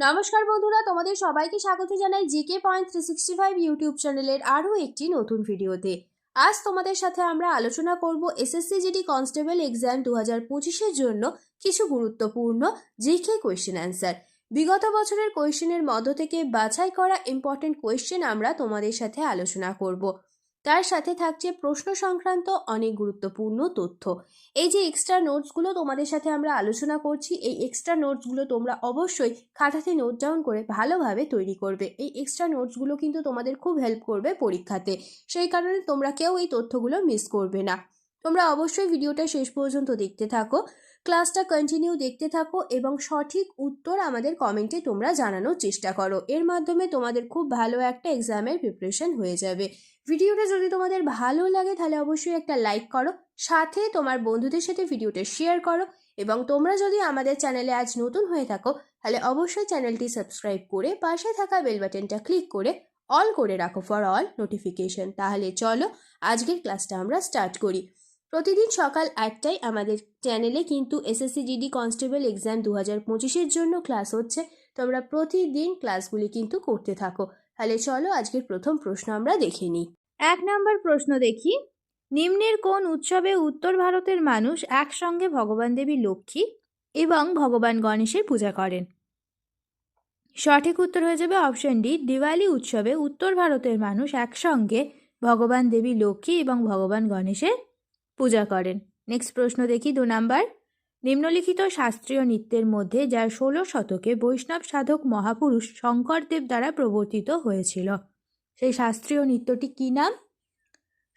নমস্কার বন্ধুরা, তোমাদের সবাইকে স্বাগত জানাই জিকে পয়েন্ট 365 ইউটিউব চ্যানেলের আরও একটি নতুন ভিডিওতে। আজ তোমাদের সাথে আমরা আলোচনা করব এসএসসি জিডি কনস্টেবল এক্সাম 2025-এর জন্য কিছু গুরুত্বপূর্ণ জিকে কোয়েশ্চেন অ্যান্সার। বিগত বছরের কোয়েশ্চেনের মধ্য থেকে বাছাই করা ইম্পর্টেন্ট কোয়েশ্চেন আমরা তোমাদের সাথে আলোচনা করব। তার সাথে থাকছে প্রশ্ন সংক্রান্ত অনেক গুরুত্বপূর্ণ তথ্য। এই যে এক্সট্রা নোটসগুলো তোমাদের সাথে আমরা আলোচনা করছি, এই এক্সট্রা নোটসগুলো তোমরা অবশ্যই খাতাতে নোট ডাউন করে ভালোভাবে তৈরি করবে। এই এক্সট্রা নোটসগুলো কিন্তু তোমাদের খুব হেল্প করবে পরীক্ষাতে, সেই কারণে তোমরা কেউ এই তথ্যগুলো মিস করবে না। তোমরা অবশ্যই ভিডিওটা শেষ পর্যন্ত দেখতে থাকো, ক্লাসটা কন্টিনিউ দেখতে থাকো এবং সঠিক উত্তর আমাদের কমেন্টে তোমরা জানানোর চেষ্টা করো। এর মাধ্যমে তোমাদের খুব ভালো একটা এক্সামের প্রিপারেশন হয়ে যাবে। ভিডিওটা যদি তোমাদের ভালো লাগে তাহলে অবশ্যই একটা লাইক করো, সাথে তোমার বন্ধুদের সাথে ভিডিওটা শেয়ার করো এবং তোমরা যদি আমাদের চ্যানেলে আজ নতুন হয়ে থাকো তাহলে অবশ্যই চ্যানেলটি সাবস্ক্রাইব করে পাশে থাকা বেল বাটনটা ক্লিক করে অল করে রাখো ফর অল নোটিফিকেশন। তাহলে চলো আজকের ক্লাসটা আমরা স্টার্ট করি। প্রতিদিন সকাল 8টায় আমাদের চ্যানেলে কিন্তু এসএসসি জিডি কনস্টেবল এক্সাম 2025-এর জন্য ক্লাস হচ্ছে। তোমরা প্রতিদিন ক্লাসগুলি কিন্তু করতে থাকো। তাহলে চলো আজকের প্রথম প্রশ্ন আমরা দেখে নিই। 1 নম্বর প্রশ্ন দেখি, নিম্নের কোন উৎসবে উত্তর ভারতের মানুষ একসঙ্গে ভগবান দেবী লক্ষ্মী এবং ভগবান গণেশের পূজা করেন? সঠিক উত্তর হয়ে যাবে অপশন ডি, দিওয়ালি উৎসবে উত্তর ভারতের মানুষ একসঙ্গে ভগবান দেবী লক্ষ্মী এবং ভগবান গণেশের পূজা করেন। নেক্সট প্রশ্ন দেখি 2 নাম্বার, নিম্নলিখিত শাস্ত্রীয় নৃত্যের মধ্যে যা 16 শতকে বৈষ্ণব সাধক মহাপুরুষ শঙ্করদেব দ্বারা প্রবর্তিত হয়েছিল, সেই শাস্ত্রীয় নৃত্যটি কী নাম?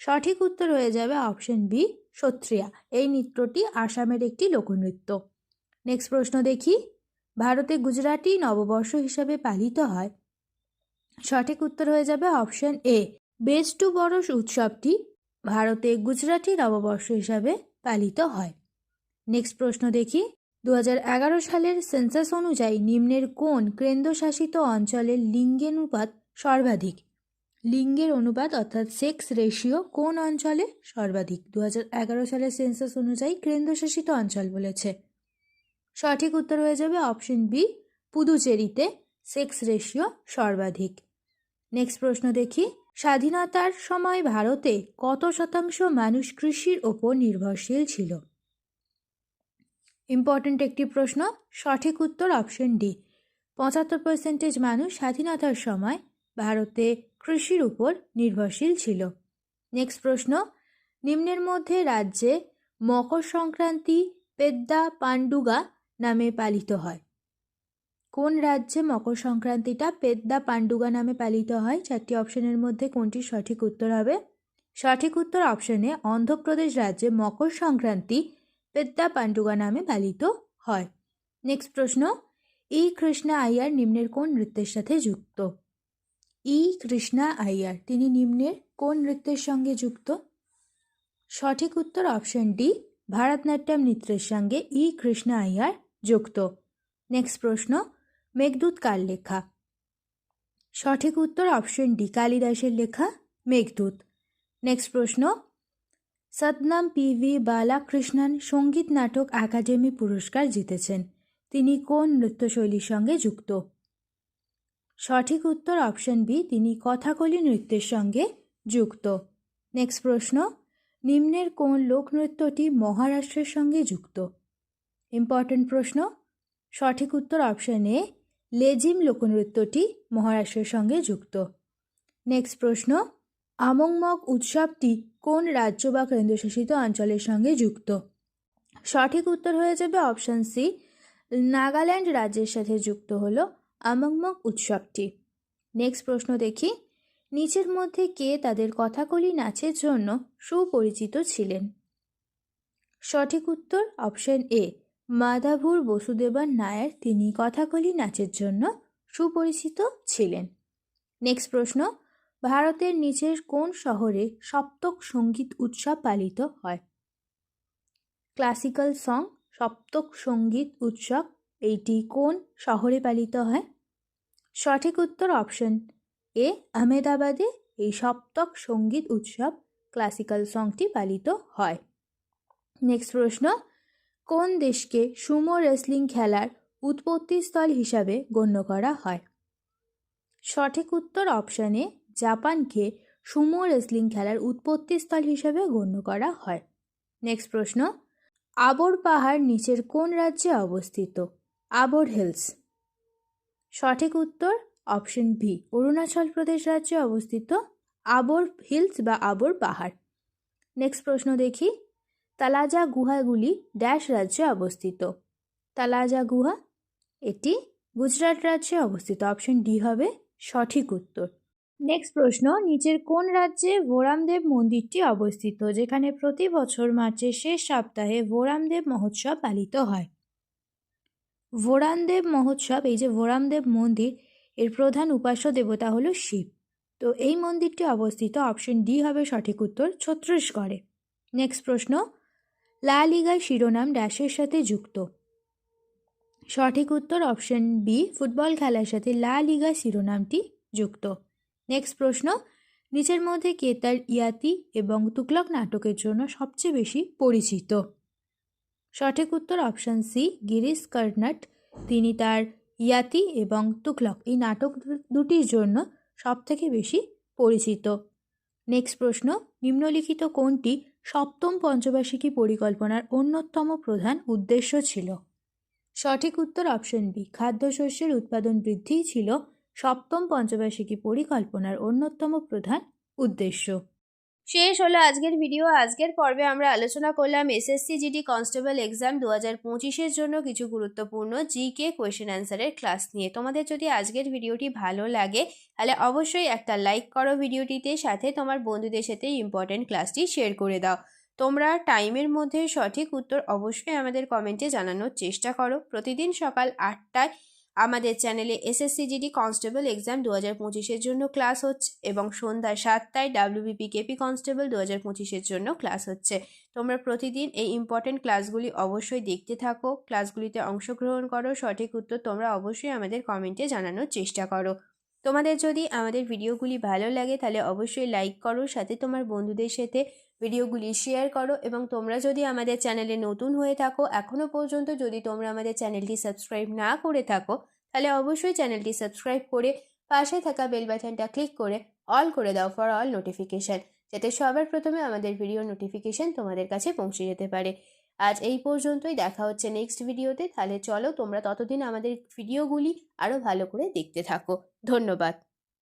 সঠিক উত্তর হয়ে যাবে অপশন বি, সত্রিয়া। এই নৃত্যটি আসামের একটি লোকনৃত্য। নেক্সট প্রশ্ন দেখি, ভারতে গুজরাটি নববর্ষ হিসাবে পালিত হয়। সঠিক উত্তর হয়ে যাবে অপশন এ, বেস্টু বরস উৎসবটি ভারতে গুজরাটি নববর্ষ হিসাবে পালিত হয়। নেক্সট প্রশ্ন দেখি, 2011 সালের সেন্সাস অনুযায়ী নিম্নের কোন কেন্দ্রশাসিত অঞ্চলের লিঙ্গানুপাত সর্বাধিক? লিঙ্গের অনুপাত অর্থাৎ সেক্স রেশিও কোন অঞ্চলে সর্বাধিক? 2011 সালের সেন্সাস অনুযায়ী কেন্দ্রশাসিত অঞ্চল বলেছে। সঠিক উত্তর হয়ে যাবে অপশন বি, পুদুচেরিতে সেক্স রেশিও সর্বাধিক। নেক্সট প্রশ্ন দেখি, স্বাধীনতার সময় ভারতে কত শতাংশ মানুষ কৃষির ওপর নির্ভরশীল ছিল? ইম্পর্ট্যান্ট একটি প্রশ্ন। সঠিক উত্তর অপশন ডি, 75% মানুষ স্বাধীনতার সময় ভারতে কৃষির উপর নির্ভরশীল ছিল। নেক্সট প্রশ্ন, নিম্নের মধ্যে রাজ্যে মকর সংক্রান্তি পেদ্দা পান্ডুগা নামে পালিত হয়? কোন রাজ্যে মকর সংক্রান্তিটা পেদ্দা পান্ডুগা নামে পালিত হয়? 4টি অপশনের মধ্যে কোনটি সঠিক উত্তর হবে? সঠিক উত্তর অপশনে অন্ধ্রপ্রদেশ রাজ্যে মকর সংক্রান্তি পেদ্দা পান্ডুগা নামে পালিত হয়। নেক্সট প্রশ্ন, ই কৃষ্ণা আইয়ার নিম্নের কোন নৃত্যের সাথে যুক্ত? ই কৃষ্ণা আইয়ার তিনি নিম্নের কোন নৃত্যের সঙ্গে যুক্ত? সঠিক উত্তর অপশন ডি, ভারতনাট্যম নৃত্যের সঙ্গে ই কৃষ্ণা আইয়ার যুক্ত। নেক্সট প্রশ্ন, মেঘদূত কার লেখা? সঠিক উত্তর অপশন ডি, কালিদাসের লেখা মেঘদূত। নেক্সট প্রশ্ন, সদনাম পি.ভি. বালাকৃষ্ণন সঙ্গীত নাটক একাডেমি পুরস্কার জিতেছেন, তিনি কোন নৃত্যশৈলীর সঙ্গে যুক্ত? সঠিক উত্তর অপশন বি, তিনি কথাকলি নৃত্যের সঙ্গে যুক্ত। নেক্সট প্রশ্ন, নিম্নের কোন লোকনৃত্যটি মহারাষ্ট্রের সঙ্গে যুক্ত? ইম্পর্ট্যান্ট প্রশ্ন। সঠিক উত্তর অপশন এ, লেজিম লোকনৃত্যটি মহারাষ্ট্রের সঙ্গে যুক্ত। নেক্সট প্রশ্ন, আমংমক উৎসবটি কোন রাজ্য বা কেন্দ্রশাসিত অঞ্চলের সঙ্গে যুক্ত? সঠিক উত্তর হয়ে যাবে অপশন সি, নাগাল্যান্ড রাজ্যের সাথে যুক্ত হলো আমংমক উৎসবটি। নেক্সট প্রশ্ন দেখি, নিচের মধ্যে কে তাদের কথাকলি নাচের জন্য সুপরিচিত ছিলেন? সঠিক উত্তর অপশন এ, মাধাভুর বসুদেবন নায়ার, তিনি কথাকলি নাচের জন্য সুপরিচিত ছিলেন। নেক্সট প্রশ্ন, ভারতের নিচের কোন শহরে সপ্তক সঙ্গীত উৎসব পালিত হয়? ক্লাসিক্যাল সং সপ্তক সঙ্গীত উৎসব এইটি কোন শহরে পালিত হয়? সঠিক উত্তর অপশন এ, আহমেদাবাদে এই সপ্তক সঙ্গীত উৎসব ক্লাসিক্যাল সংটি পালিত হয়। নেক্সট প্রশ্ন, কোন দেশকে সুমো রেসলিং খেলার উৎপত্তিস্থল হিসাবে গণ্য করা হয়? সঠিক উত্তর অপশানে জাপানকে সুমো রেসলিং খেলার উৎপত্তিস্থল হিসাবে গণ্য করা হয়। নেক্সট প্রশ্ন, আবর পাহাড় নিচের কোন রাজ্যে অবস্থিত? আবর হিলস। সঠিক উত্তর অপশন বি, অরুণাচল প্রদেশ রাজ্যে অবস্থিত আবর হিলস বা আবর পাহাড়। নেক্সট প্রশ্ন দেখি, তালাজা গুহাগুলি ড্যাশ রাজ্যে অবস্থিত? তালাজা গুহা এটি গুজরাট রাজ্যে অবস্থিত। অপশন ডি হবে সঠিক উত্তর। নেক্সট প্রশ্ন, নিচের কোন রাজ্যে ভোরামদেব মন্দিরটি অবস্থিত, যেখানে প্রতি বছর মার্চের শেষ সপ্তাহে ভোরামদেব মহোৎসব পালিত হয়? ভোরামদেব মহোৎসব, এই যে ভোরামদেব মন্দির, এর প্রধান উপাস্য দেবতা হলো শিব। তো এই মন্দিরটি অবস্থিত, অপশন ডি হবে সঠিক উত্তর, ছত্তিশগড়ে। নেক্সট প্রশ্ন, লা লিগার শিরোনাম ড্যাশের সাথে যুক্ত? সঠিক উত্তর অপশন বি, ফুটবল খেলার সাথে লা লিগা শিরোনামটি যুক্ত। নেক্সট প্রশ্ন, নিচের মধ্যে কে তার ইয়াতি এবং তুগলক নাটকের জন্য সবচেয়ে বেশি পরিচিত? সঠিক উত্তর অপশন সি, গিরিশ কর্নাড। তিনি তার ইয়াতি এবং তুগলক এই নাটক দুটির জন্য সবথেকে বেশি পরিচিত। নেক্সট প্রশ্ন, নিম্নলিখিত কোনটি সপ্তম পঞ্চবার্ষিকী পরিকল্পনার অন্যতম প্রধান উদ্দেশ্য ছিল? সঠিক উত্তর অপশন বি, খাদ্যশস্যের উৎপাদন বৃদ্ধি ছিল সপ্তম পঞ্চবার্ষিকী পরিকল্পনার অন্যতম প্রধান উদ্দেশ্য। শেষ হলো আজকের ভিডিও। আজকের পর্বে আমরা আলোচনা করলাম এসএসসি জিডি কনস্টেবল এক্সাম 2025-এর জন্য কিছু গুরুত্বপূর্ণ জিকে কোয়েশ্চেন অ্যান্সারের ক্লাস নিয়ে। তোমাদের যদি আজকের ভিডিওটি ভালো লাগে তাহলে অবশ্যই একটা লাইক করো ভিডিওটিতে, সাথে তোমার বন্ধুদের সাথে ইম্পর্টেন্ট ক্লাসটি শেয়ার করে দাও। তোমরা টাইমের মধ্যে সঠিক উত্তর অবশ্যই আমাদের কমেন্টে জানানোর চেষ্টা করো। প্রতিদিন সকাল 8টায় আমাদের চ্যানেলে এসএসসি জিডি কনস্টেবল এক্সাম 2025-এর জন্য ক্লাস হচ্ছে এবং সন্ধ্যা 7টায় ডাব্লিউবিপি কেপি কনস্টেবল 2025-এর জন্য ক্লাস হচ্ছে। তোমরা প্রতিদিন এই ইম্পর্টেন্ট ক্লাসগুলি অবশ্যই দেখতে থাকো, ক্লাসগুলিতে অংশগ্রহণ করো, সঠিক উত্তর তোমরা অবশ্যই আমাদের কমেন্টে জানানোর চেষ্টা করো। তোমাদের যদি আমাদের ভিডিওগুলি ভালো লাগে তাহলে অবশ্যই লাইক করো, সাথে তোমার বন্ধুদের সাথে ভিডিওগুলি শেয়ার করো এবং তোমরা যদি আমাদের চ্যানেলে নতুন হয়ে থাকো, এখনও পর্যন্ত যদি তোমরা আমাদের চ্যানেলটি সাবস্ক্রাইব না করে থাকো তাহলে অবশ্যই চ্যানেলটি সাবস্ক্রাইব করে পাশে থাকা বেল বাটনটা ক্লিক করে অল করে দাও ফর অল নোটিফিকেশান, যাতে সবার প্রথমে আমাদের ভিডিও নোটিফিকেশান তোমাদের কাছে পৌঁছে যেতে পারে। আজ এই পর্যন্তই, দেখা হচ্ছে নেক্সট ভিডিওতে। তাহলে চলো তোমরা ততদিন আমাদের ভিডিওগুলি আরও ভালো করে দেখতে থাকো। ধন্যবাদ।